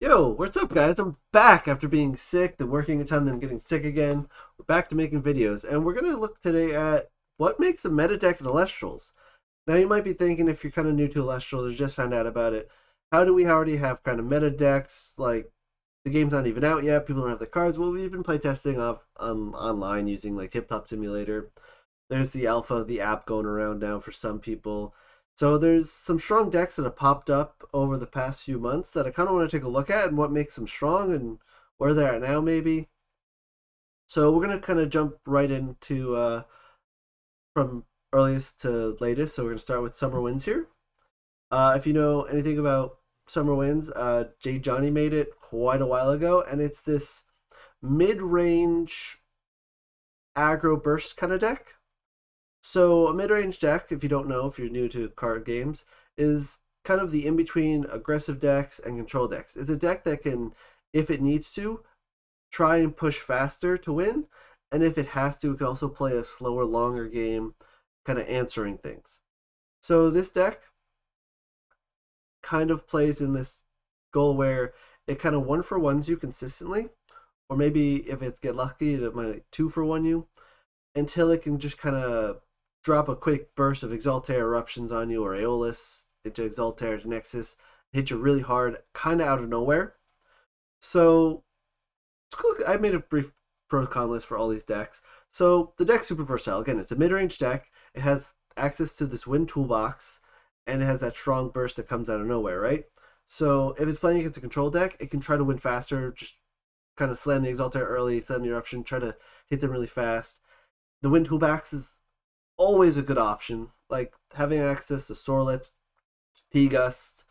Yo, what's up, guys? I'm back after being sick, then working a ton, then getting sick again. We're back to making videos, and we're gonna look today at what makes a meta deck in Elestrals. Now, you might be thinking, if you're kind of new to Elestrals or just found out about it, how do we already have kind of meta decks? Like, the game's not even out yet, people don't have the cards. Well, we've been playtesting online using like Tip Top Simulator. There's the alpha of the app going around now for some people. So there's some strong decks that have popped up over the past few months that I kind of want to take a look at and what makes them strong and where they're at now, maybe. So we're gonna kind of jump right into from earliest to latest. So we're gonna start with Summer Winds here. If you know anything about Summer Winds, Jay Johnny made it quite a while ago, and it's this mid-range aggro burst kind of deck. So a mid-range deck, if you don't know, if you're new to card games, is kind of the in-between aggressive decks and control decks. It's a deck that can, if it needs to, try and push faster to win, and if it has to, it can also play a slower, longer game, kind of answering things. So this deck kind of plays in this goal where it kind of one for ones you consistently, or maybe if it get lucky, it might two for one you, until it can just kind of drop a quick burst of Exaltair eruptions on you or Aeolus into Exaltair to Nexus, hit you really hard, kind of out of nowhere. So I made a brief pro con list for all these decks. So the deck's super versatile. Again, it's a mid range deck. It has access to this Wind toolbox, and it has that strong burst that comes out of nowhere, right? So if it's playing against a control deck, it can try to win faster, just kind of slam the Exaltair early, slam the eruption, try to hit them really fast. The Wind toolbox is always a good option. Like having access to Sorlets, P Gust,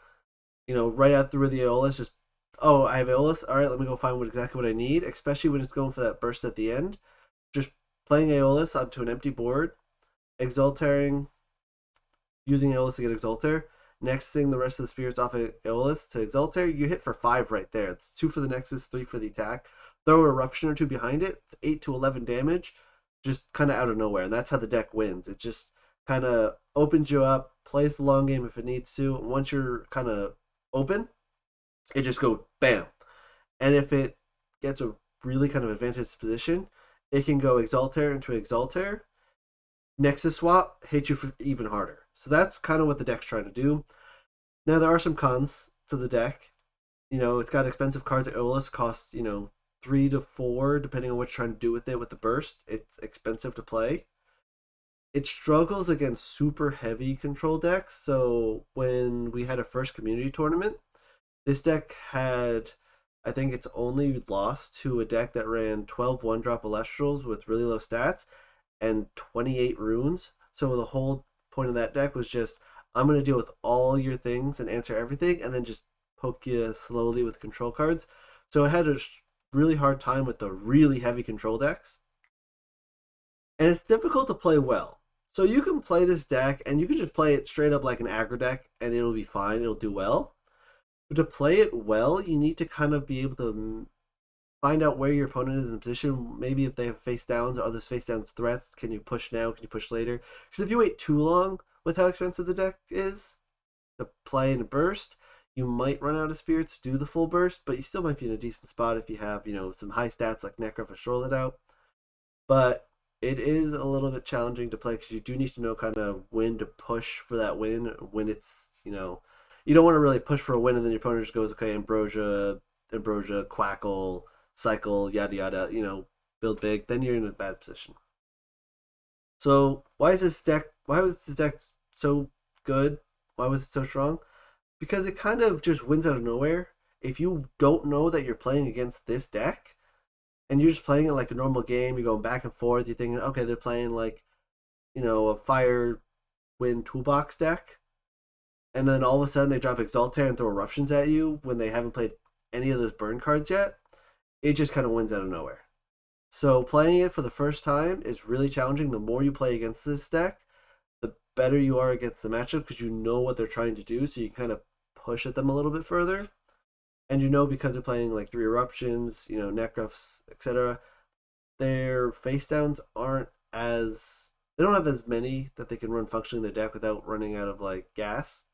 right out through the Aeolus, just I have Aeolus. All right, let me go find exactly what I need, especially when it's going for that burst at the end. Just playing Aeolus onto an empty board, Exaltaring, using Aeolus to get Exaltair. Next thing, the rest of the spirits off of Aeolus to Exaltair, you hit for 5 right there. It's 2 for the Nexus, 3 for the attack. Throw an Eruption or 2 behind it, it's 8 to 11 damage, just kind of out of nowhere. And that's how the deck wins. It just kind of opens you up, plays the long game if it needs to. And once you're kind of open, it just goes bam. And if it gets a really kind of advantageous position, it can go Exaltair into Exaltair, Nexus swap, hit you for even harder. So that's kind of what the deck's trying to do. Now there are some cons to the deck. It's got expensive cards. Aeolus costs 3 to 4 depending on what you're trying to do with it. With the burst, it's expensive to play. It struggles against super heavy control decks. So when we had a first community tournament, this deck had, I think it's only lost to a deck that ran 12 one-drop Elestrals with really low stats and 28 runes. So the whole point of that deck was just, I'm going to deal with all your things and answer everything, and then just poke you slowly with control cards. So it had a really hard time with the really heavy control decks. And it's difficult to play well. So you can play this deck, and you can just play it straight up like an aggro deck, and it'll be fine, it'll do well. But to play it well, you need to kind of be able to find out where your opponent is in position. Maybe if they have face downs or others face downs threats, can you push now? Can you push later? Because if you wait too long with how expensive the deck is to play in a burst, you might run out of spirits to do the full burst, but you still might be in a decent spot if you have, some high stats like Necro or Charlotte out. But it is a little bit challenging to play because you do need to know kind of when to push for that win, when it's, you don't want to really push for a win and then your opponent just goes, okay, Ambrosia, Quackle, Cycle, yada yada, build big, then you're in a bad position. So why was this deck so good? Why was it so strong? Because it kind of just wins out of nowhere. If you don't know that you're playing against this deck and you're just playing it like a normal game, you're going back and forth, you're thinking, okay, they're playing like, a Fire Wind Toolbox deck, and then all of a sudden they drop Exaltair and throw Eruptions at you when they haven't played any of those burn cards yet, it just kind of wins out of nowhere. So playing it for the first time is really challenging. The more you play against this deck, the better you are against the matchup because you know what they're trying to do, so you kind of push at them a little bit further. And because they're playing like 3 Eruptions, Necrofs, etc., their face downs aren't as, they don't have as many that they can run functionally in their deck without running out of like gas.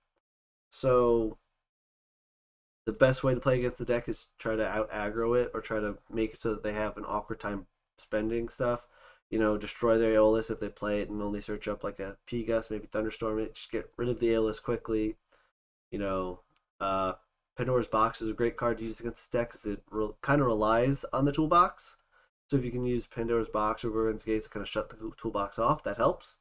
So the best way to play against the deck is try to out aggro it or try to make it so that they have an awkward time spending stuff. Destroy their Aeolus if they play it and only search up like a P-Gust, maybe Thunderstorm it. Just get rid of the Aeolus quickly. You know, uh, Pandora's Box is a great card to use against this deck because it kind of relies on the toolbox. So if you can use Pandora's Box or Gorgon's Gates to kind of shut the toolbox off, that helps.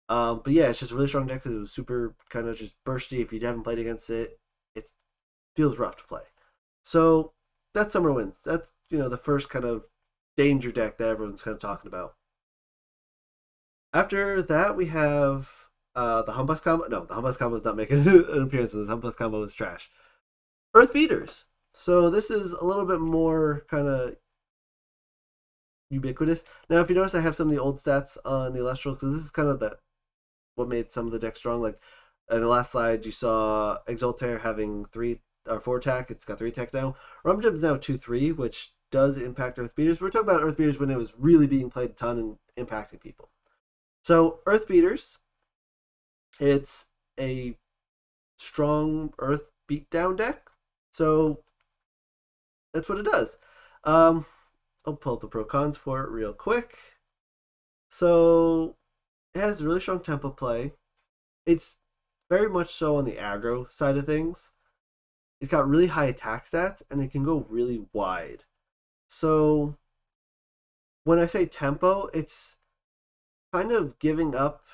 But yeah, it's just a really strong deck because it was super kind of just bursty. If you haven't played against it, it feels rough to play. So that's Summer Winds. That's the first kind of danger deck that everyone's kind of talking about. After that, we have the Hummbust combo. No, the Hummbust combo is not making an appearance in this. Hummbust combo is trash. Earth Beaters. So this is a little bit more kind of ubiquitous. Now, if you notice, I have some of the old stats on the Elestrals because this is kind of what made some of the decks strong. Like in the last slide, you saw Exaltair having 3 or 4 attack. It's got 3 attack now. Rumjam is now 2/3, which does impact Earth Beaters. We're talking about Earth Beaters when it was really being played a ton and impacting people. So Earth Beaters, it's a strong Earth beatdown deck. So that's what it does. I'll pull up the pro cons for it real quick. So it has really strong tempo play. It's very much so on the aggro side of things. It's got really high attack stats and it can go really wide. So when I say tempo, it's kind of giving up,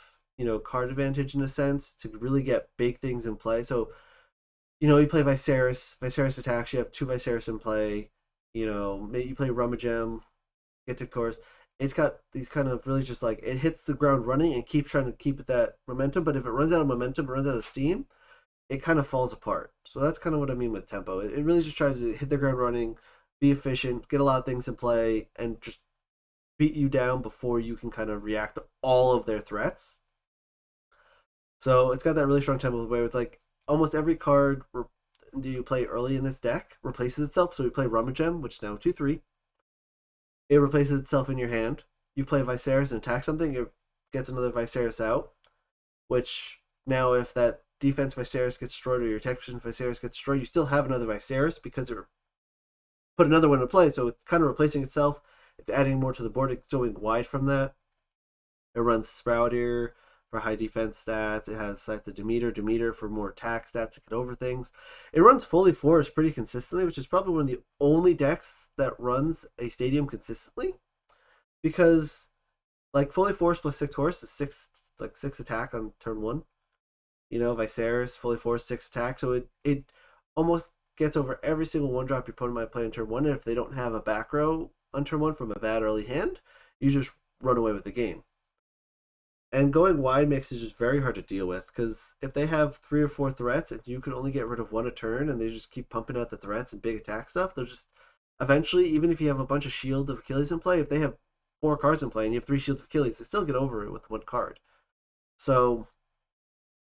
card advantage in a sense to really get big things in play. So, you play Viserys attacks, you have 2 Viserys in play, maybe you play Rummagem, get to course. It's got these kind of really just like, it hits the ground running and keeps trying to keep that momentum, but if it runs out of momentum, runs out of steam, it kind of falls apart. So that's kind of what I mean with tempo. It really just tries to hit the ground running, be efficient, get a lot of things in play, and just beat you down before you can kind of react to all of their threats. So it's got that really strong tempo where it's like almost every card you play early in this deck replaces itself. So we play Rummagem, which is now 2/3. It replaces itself in your hand. You play Viserys and attack something, it gets another Viserys out, which now if that defense Viserys gets destroyed or your attack Viserys gets destroyed, you still have another Viserys because it put another one in play. So it's kind of replacing itself. It's adding more to the board. It's going wide from that. It runs Sprout here for high defense stats. It has Scythe the Demeter for more attack stats to get over things. It runs Fully Forest pretty consistently, which is probably one of the only decks that runs a stadium consistently. Because like Fully Forest plus 6 horse is 6 attack on turn 1. Viserys, Fully Forest, 6 attack. So it almost gets over every single 1-drop your opponent might play on turn 1. And if they don't have a back row on turn 1 from a bad early hand, you just run away with the game. And going wide makes it just very hard to deal with because if they have 3 or 4 threats and you can only get rid of 1 a turn and they just keep pumping out the threats and big attack stuff, they'll just eventually, even if you have a bunch of Shield of Achilles in play, if they have 4 cards in play and you have 3 Shields of Achilles, they still get over it with 1 card. So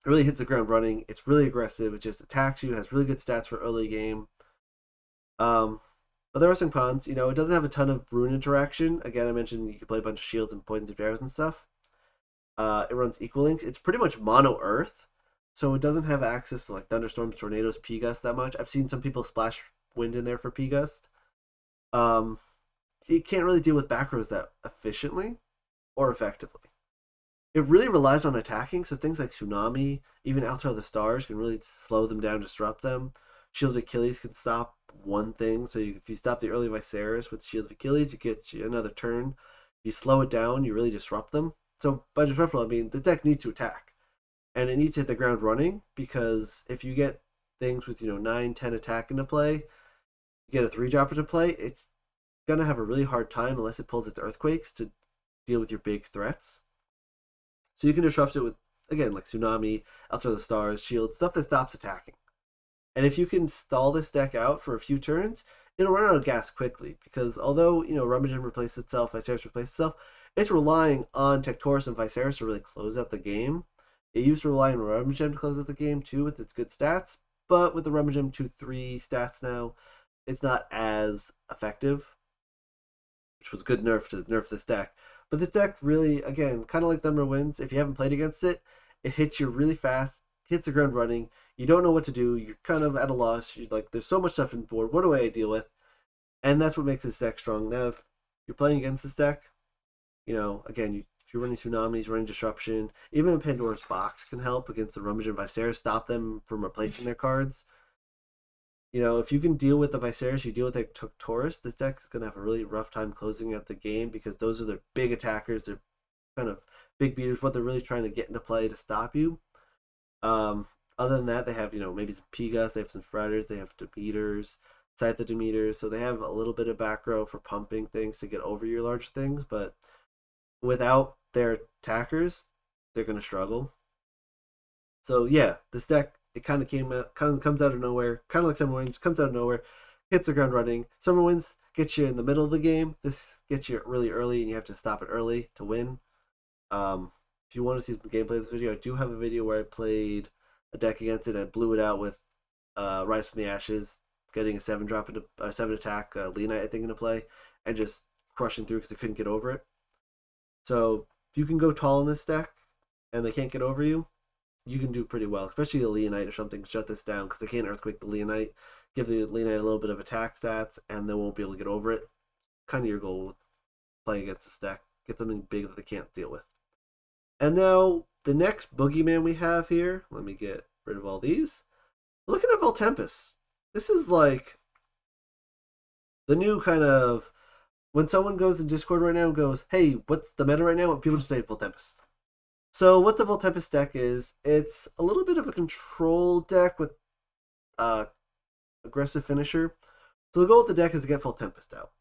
it really hits the ground running. It's really aggressive. It just attacks you, has really good stats for early game. But there are some cons. It doesn't have a ton of rune interaction. Again, I mentioned you can play a bunch of shields and poisons of arrows and stuff. It runs Equal Links. It's pretty much mono Earth, so it doesn't have access to like thunderstorms, tornadoes, P-Gust that much. I've seen some people splash wind in there for P-Gust. It can't really deal with back rows that efficiently or effectively. It really relies on attacking, so things like Tsunami, even Altar of the Stars can really slow them down, disrupt them. Shields of Achilles can stop one thing, so if you stop the early Viserys with Shields of Achilles, you get another turn. If you slow it down, you really disrupt them. So by disruption, I mean the deck needs to attack, and it needs to hit the ground running, because if you get things with 9, 10 attack into play, you get a 3-dropper to play, it's gonna have a really hard time unless it pulls its Earthquakes to deal with your big threats. So you can disrupt it with, again, like Tsunami, Altar of the Stars, Shield, stuff that stops attacking. And if you can stall this deck out for a few turns, it'll run out of gas quickly, because although, Rummagem replaces itself, Viserys replaces itself, it's relying on Tectorus and Viserys to really close out the game. It used to rely on Rummagem to close out the game too with its good stats, but with the Rummagem 2-3 stats now, it's not as effective, which was a good nerf to nerf this deck. But this deck really, again, kind of like Thunder Winds, if you haven't played against it, it hits you really fast, hits the ground running, You don't know what to do. You're kind of at a loss. You're like, there's so much stuff in board. What do I deal with? And that's what makes this deck strong. Now, if you're playing against this deck, again, if you're running Tsunamis, running Disruption, even Pandora's Box can help against the Rummage and Viserys, stop them from replacing their cards. If you can deal with the Viserys, you deal with the Taurus, this deck is going to have a really rough time closing out the game because those are their big attackers. They're kind of big beaters, what they're really trying to get into play to stop you. Other than that, they have, maybe some Pigas, they have some Fretters, they have Demeters, Scythe of Demeters, so they have a little bit of back row for pumping things to get over your large things, but without their attackers, they're going to struggle. So yeah, this deck, it kind of comes out of nowhere, kind of like Summer Winds, comes out of nowhere, hits the ground running. Summer Winds gets you in the middle of the game. This gets you really early, and you have to stop it early to win. If you want to see some gameplay of this video, I do have a video where I played a deck against it. I blew it out with Rise from the Ashes, getting a 7-drop into a 7 attack Leonite, I think, into play, and just crushing through because I couldn't get over it. So if you can go tall in this deck and they can't get over you, you can do pretty well, especially the Leonite or something. Shut this down because they can't Earthquake the Leonite. Give the Leonite a little bit of attack stats, and they won't be able to get over it. Kind of your goal with playing against this deck. Get something big that they can't deal with. And now, the next Boogeyman we have here, let me get rid of all these. We're looking at Voltempest. This is like the new kind of, when someone goes in Discord right now and goes, hey, what's the meta right now? People just say Voltempest. So what the Voltempest deck is, it's a little bit of a control deck with aggressive finisher. So the goal of the deck is to get Voltempest out.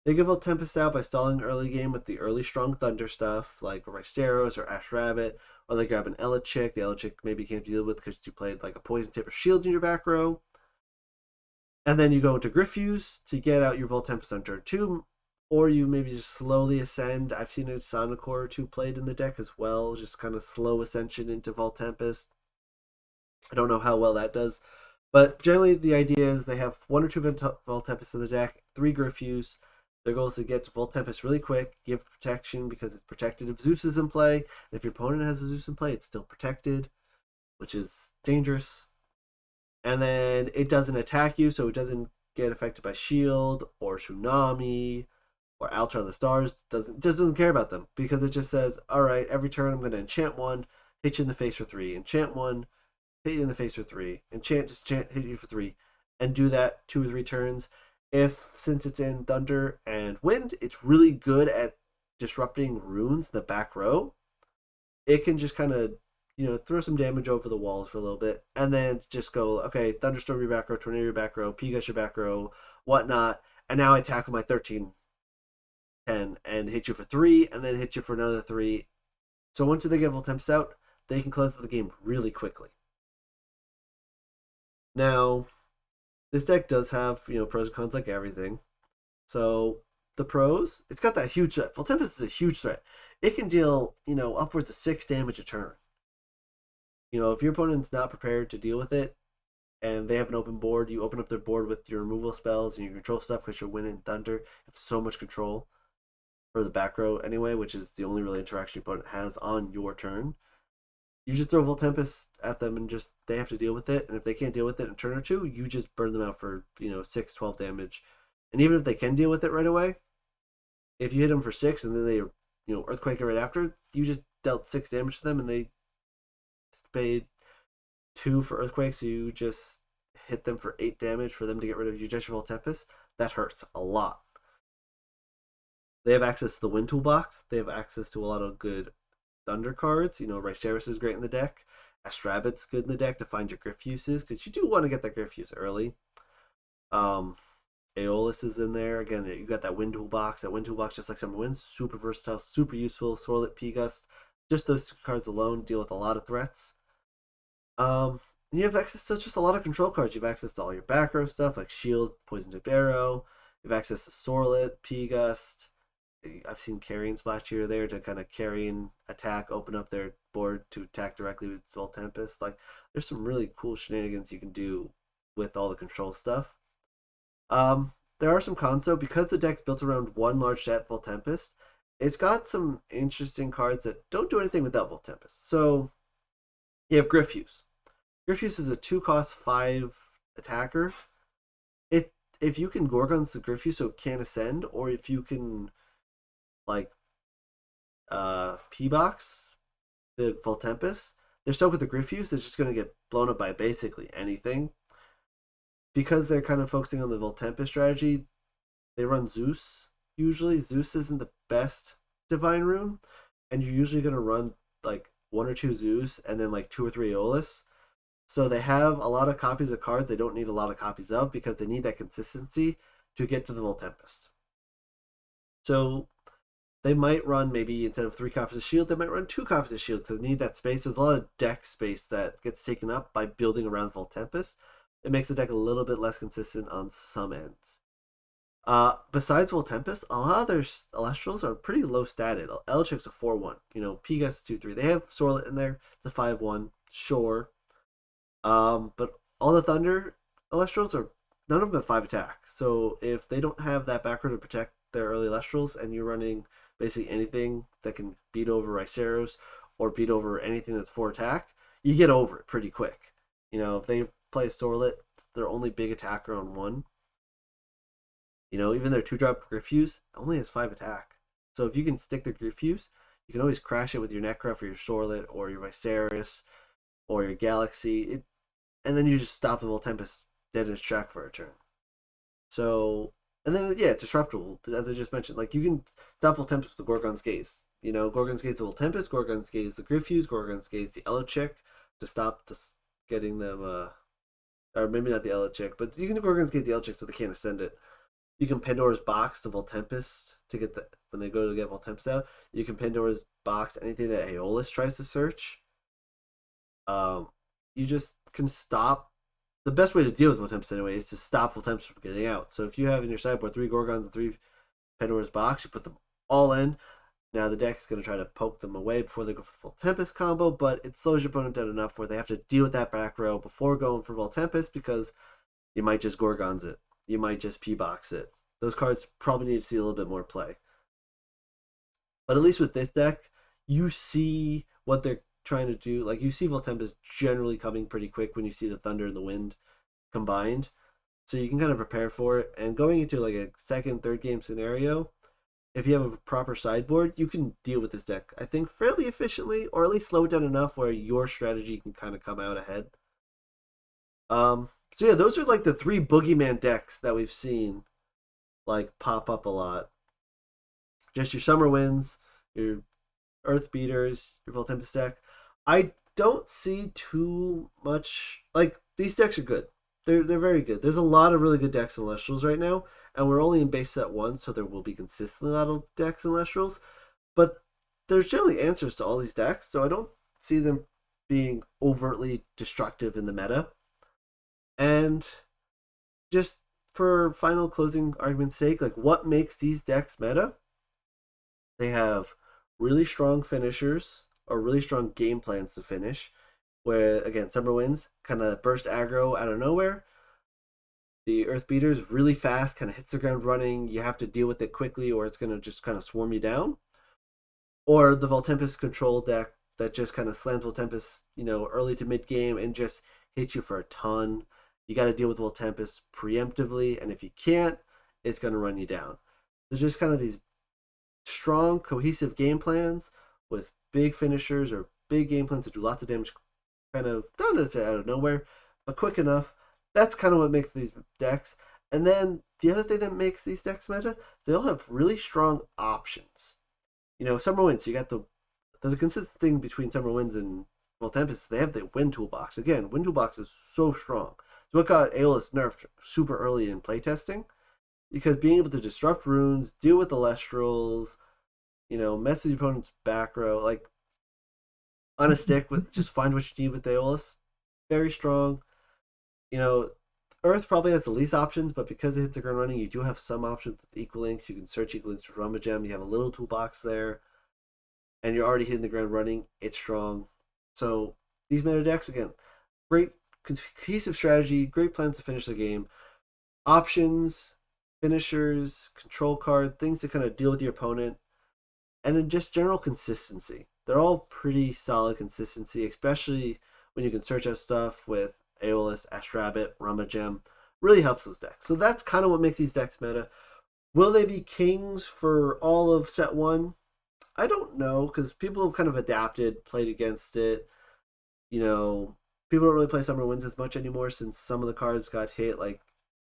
They get Voltempest out by stalling early game with the early strong thunder stuff, like Riceros or Ash Rabbit, or they grab an Elechick. The Elechick maybe you can't deal with because you played like a Poison Tip or Shield in your back row. And then you go into Griffuse to get out your Voltempest on turn 2, or you maybe just slowly ascend. I've seen a Sonicore or 2 played in the deck as well, just kind of slow ascension into Voltempest. I don't know how well that does, but generally the idea is they have 1 or 2 Voltempest in the deck, 3 Griffuse. Their goal is to get to Voltempest really quick, give protection because it's protected if Zeus is in play, and if your opponent has a Zeus in play, it's still protected, which is dangerous. And then it doesn't attack you, so it doesn't get affected by Shield or Tsunami or Altar of the Stars. Doesn't care about them because it just says, all right, every turn I'm going to enchant 1, hit you in the face for 3, enchant 1, hit you in the face for 3, enchant, hit you for 3, and do that 2 or 3 turns. Since it's in Thunder and Wind, it's really good at disrupting runes in the back row. It can just kind of, throw some damage over the walls for a little bit, and then just go, okay, Thunderstorm your back row, Tornado your back row, Pigas your back row, whatnot, and now I tackle my 13-10 and hit you for 3, and then hit you for another 3. So once they get Voltempest out, they can close the game really quickly. Now, this deck does have, pros and cons like everything. So the pros, it's got that huge threat. Voltempest is a huge threat. It can deal, upwards of 6 damage a turn. If your opponent's not prepared to deal with it and they have an open board, you open up their board with your removal spells and your control stuff because you're winning Thunder. You have so much control for the back row anyway, which is the only really interaction your opponent has on your turn. You just throw Voltempest at them and just they have to deal with it. And if they can't deal with it in a turn or 2, you just burn them out for 6, 12 damage. And even if they can deal with it right away, if you hit them for 6 and then they Earthquake it right after, you just dealt 6 damage to them and they paid 2 for Earthquake, so you just hit them for 8 damage for them to get rid of you just your Voltempest. That hurts a lot. They have access to the Wind Toolbox. They have access to a lot of good Thunder cards. Riceros is great in the deck. Astrabbit's good in the deck to find your Griffuses, because you do want to get that Griffuse early. Aeolus is in there. Again, you got that Wind Toolbox. That Wind Toolbox, just like Summer Winds, super versatile, super useful. Swirlet, P-Gust. Just those 2 cards alone deal with a lot of threats. You have access to just a lot of control cards. You have access to all your back row stuff, like Shield, Poison Tipped Arrow. You have access to Swirlet, P-Gust. I've seen Carrion Splash here or there to kind of Carrion attack, open up their board to attack directly with Voltempest. Like, there's some really cool shenanigans you can do with all the control stuff. There are some cons though, because the deck's built around one large set, Voltempest. It's got some interesting cards that don't do anything without Voltempest. So you have Griffuse. Griffuse is a 2-cost 5 attacker. It if you can Gorgons the Griffuse so it can't ascend, or if you can like P-Box the Voltempest, they're stuck with the Griffuse. It's just gonna get blown up by basically anything. Because they're kind of focusing on the Voltempest strategy, they run Zeus. Usually, Zeus isn't the best divine rune, and you're usually gonna run like 1 or 2 Zeus and then like 2 or 3 Aeolus. So they have a lot of copies of cards they don't need a lot of copies of because they need that consistency to get to the Voltempest. So they might run maybe instead of 3 copies of Shield, they might run 2 copies of Shield because they need that space. There's a lot of deck space that gets taken up by building around Voltempest. It makes the deck a little bit less consistent on some ends. Besides Voltempest, a lot of their Elestrals are pretty low statted. Elecheck's a 4-1. P-Gas 2-3. They have Sorlet in there. It's a 5-1. Sure. But all the Thunder Elestrals are none of them have 5 attack. So if they don't have that back row to protect their early Elestrals and you're running basically anything that can beat over Riceros or beat over anything that's 4 attack, you get over it pretty quick. If they play a Sorlet, their only big attacker on 1. Even their 2-drop Griffuse only has 5 attack. So if you can stick the Griffuse, you can always crash it with your Necrof or your Sorlet or your Viserys or your Galaxy. And then you just stop the Voltempest dead in its track for a turn. So, and then, yeah, it's disruptible, as I just mentioned. Like, you can stop Voltempest with the Gorgon's Gaze. Gorgon's Gaze the Voltempest, Gorgon's Gaze the Griffuse, Gorgon's Gaze the Elecheck to stop getting them, or maybe not the Elecheck, but you can Gorgon's Gaze the Elecheck so they can't ascend it. You can Pandora's Box the Voltempest to get when they go to get Voltempest out. You can Pandora's Box anything that Aeolus tries to search. You just can stop. The best way to deal with Voltempest anyway is to stop Voltempest from getting out. So if you have in your sideboard 3 Gorgons and 3 Pandora's Box, you put them all in. Now the deck's going to try to poke them away before they go for the Voltempest combo, but it slows your opponent down enough where they have to deal with that back row before going for Voltempest because you might just Gorgons it. You might just P-Box it. Those cards probably need to see a little bit more play. But at least with this deck, you see what they're trying to do. Like, you see Voltempest generally coming pretty quick when you see the Thunder and the Wind combined. So you can kind of prepare for it. And going into like a second, third game scenario, if you have a proper sideboard, you can deal with this deck, I think, fairly efficiently, or at least slow it down enough where your strategy can kind of come out ahead. So yeah, those are like the 3 Boogeyman decks that we've seen like pop up a lot. Just your Summer Winds, your Earth Beaters, your Voltempest deck. I don't see too much. Like, these decks are good. They're very good. There's a lot of really good decks in Elestrals right now, and we're only in base set 1, so there will be consistently a lot of decks in Elestrals. But there's generally answers to all these decks, so I don't see them being overtly destructive in the meta. And just for final closing argument's sake, like, what makes these decks meta? They have really strong finishers or really strong game plans to finish, where, again, Summer Winds kind of burst aggro out of nowhere. The Earth Beaters really fast, kind of hits the ground running. You have to deal with it quickly or it's going to just kind of swarm you down. Or the Voltempest control deck that just kind of slams Voltempest, early to mid game and just hits you for a ton. You got to deal with Voltempest preemptively, and if you can't, it's going to run you down. There's just kind of these strong, cohesive game plans with big finishers or big game plans to do lots of damage, kind of, not necessarily out of nowhere, but quick enough. That's kind of what makes these decks. And then the other thing that makes these decks meta, they all have really strong options. Summer Winds, you got the consistent thing between Summer Winds and Voltempest, they have the Wind Toolbox. Again, Wind Toolbox is so strong. So what got Aeolus nerfed super early in playtesting, because being able to disrupt runes, deal with the Elestrals, mess with your opponent's back row, like, on a stick, with just find what you need with Aeolus. Very strong. Earth probably has the least options, but because it hits the ground running, you do have some options with Equal Links. You can search Equal Links for Rumba Gem. You have a little toolbox there, and you're already hitting the ground running. It's strong. So these meta decks, again, great cohesive strategy, great plans to finish the game. Options, finishers, control card, things to kind of deal with your opponent, and then just general consistency. They're all pretty solid consistency, especially when you can search out stuff with Aeolus, Astrabbit, Rummagem. Really helps those decks. So that's kind of what makes these decks meta. Will they be kings for all of set one? I don't know, because people have kind of adapted, played against it. You know, people don't really play Summer Winds as much anymore since some of the cards got hit. Like,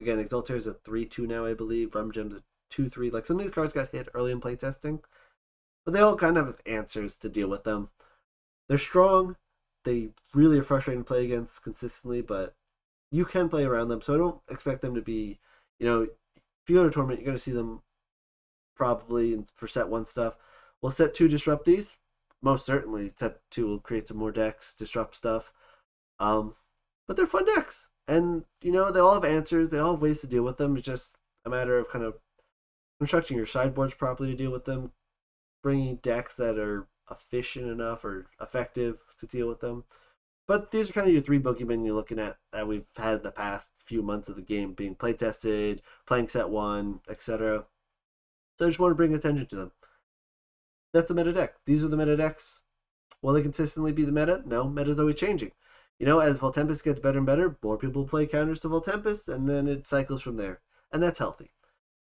again, Exalter is a 3-2 now, I believe. Rumgem's a 2-3. Like, some of these cards got hit early in playtesting. But they all kind of have answers to deal with them. They're strong. They really are frustrating to play against consistently, but you can play around them. So I don't expect them to be, if you go to a tournament, you're going to see them probably for set one stuff. Will set two disrupt these? Most certainly. Set two will create some more decks, disrupt stuff. But they're fun decks. And, they all have answers. They all have ways to deal with them. It's just a matter of kind of constructing your sideboards properly to deal with them, bringing decks that are efficient enough or effective to deal with them. But these are kind of your three Boogeymen you're looking at that we've had in the past few months of the game being play tested, playing set one, etc. So I just want to bring attention to them. That's a meta deck. These are the meta decks. Will they consistently be the meta? No, meta's always changing. As Voltempest gets better and better, more people play counters to Voltempest, and then it cycles from there. And that's healthy.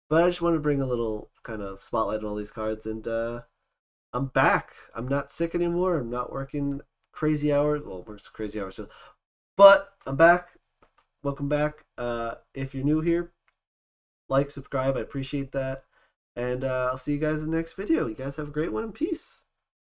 But I just want to bring a little kind of spotlight on all these cards, and I'm back. I'm not sick anymore. I'm not working crazy hours. Well, works crazy hours still. But I'm back. Welcome back. If you're new here, like, subscribe. I appreciate that. And I'll see you guys in the next video. You guys have a great one, and peace.